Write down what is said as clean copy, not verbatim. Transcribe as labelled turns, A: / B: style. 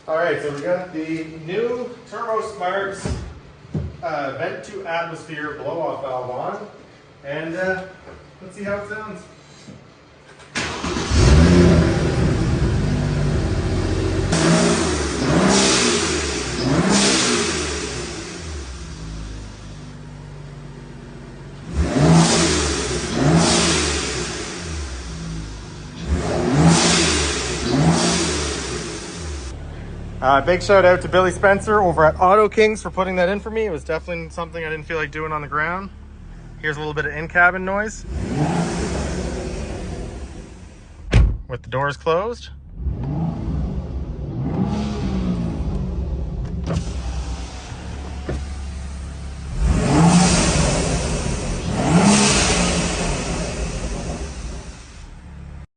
A: All right, so we got the new Turbosmart vent to atmosphere blow-off valve on, and let's see how it sounds. Big shout out to Billy Spencer over at Auto Kings for putting that in for me. It was definitely something I didn't feel like doing on the ground. Here's a little bit of in-cabin noise with the doors closed.